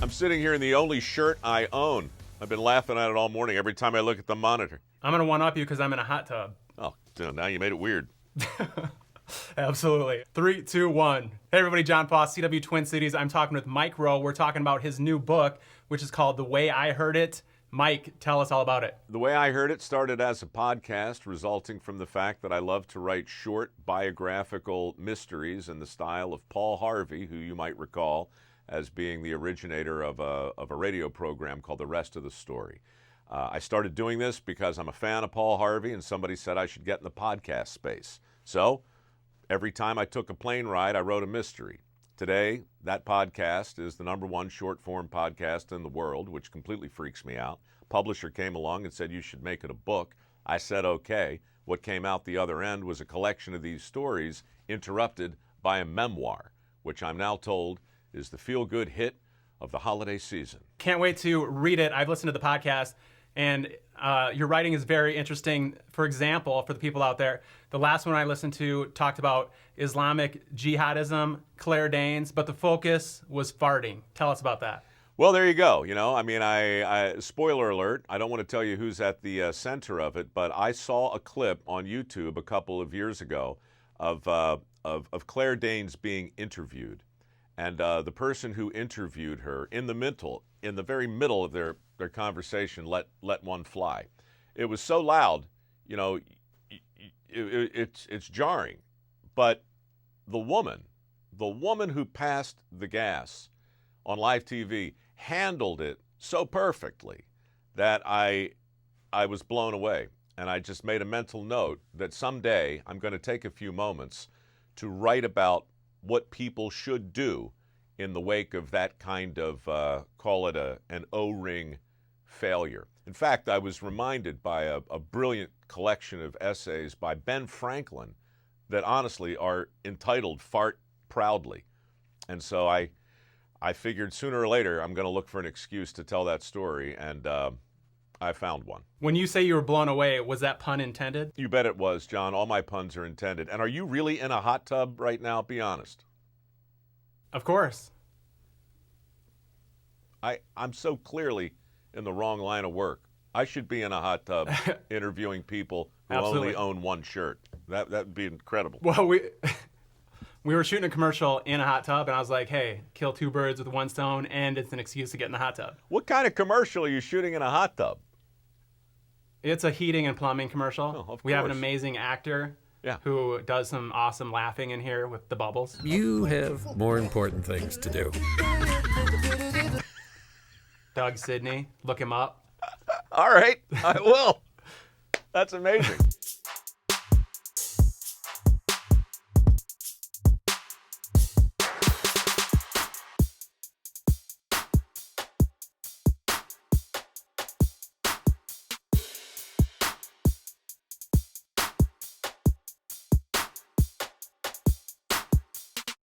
I'm sitting here in the only shirt I own. I've been laughing at it all morning every time I look at the monitor. I'm going to one-up you because I'm in a hot tub. Oh, now you made it weird. Absolutely. 3, 2, 1. Hey everybody, John Foss, CW Twin Cities. I'm talking with Mike Rowe. We're talking about his new book, which is called The Way I Heard It. Mike, tell us all about it. The Way I Heard It started as a podcast, resulting from the fact that I love to write short biographical mysteries in the style of Paul Harvey, who you might recall as being the originator of a radio program called The Rest of the Story. I started doing this because I'm a fan of Paul Harvey, and somebody said I should get in the podcast space. So every time I took a plane ride, I wrote a mystery. Today, that podcast is the #1 short-form podcast in the world, which completely freaks me out. Publisher came along and said you should make it a book. I said okay. What came out the other end was a collection of these stories interrupted by a memoir, which I'm now told is the feel-good hit of the holiday season. Can't wait to read it. I've listened to the podcast, and your writing is very interesting. For example, for the people out there, the last one I listened to talked about Islamic jihadism, Claire Danes, but the focus was farting. Tell us about that. Well, there you go. I spoiler alert, I don't want to tell you who's at the center of it, but I saw a clip on YouTube a couple of years ago of Claire Danes being interviewed. And the person who interviewed her in the very middle of their conversation let one fly. It was so loud, it's jarring. But the woman who passed the gas on live TV handled it so perfectly that I was blown away. And I just made a mental note that someday I'm going to take a few moments to write about what people should do in the wake of that kind of, call it an O-ring failure. In fact, I was reminded by a brilliant collection of essays by Ben Franklin that honestly are entitled Fart Proudly. And so I figured sooner or later I'm going to look for an excuse to tell that story, and I found one. When you say you were blown away, was that pun intended? You bet it was, John. All my puns are intended. And are you really in a hot tub right now? Be honest. Of course. I'm so clearly in the wrong line of work. I should be in a hot tub interviewing people who only own one shirt. That would be incredible. Well, we were shooting a commercial in a hot tub, and I was like, hey, kill 2 birds with 1 stone, and it's an excuse to get in the hot tub. What kind of commercial are you shooting in a hot tub? It's a heating and plumbing commercial. Oh, of course. We have an amazing actor who does some awesome laughing in here with the bubbles. You have more important things to do. Doug Sidney, look him up. All right, I will. That's amazing.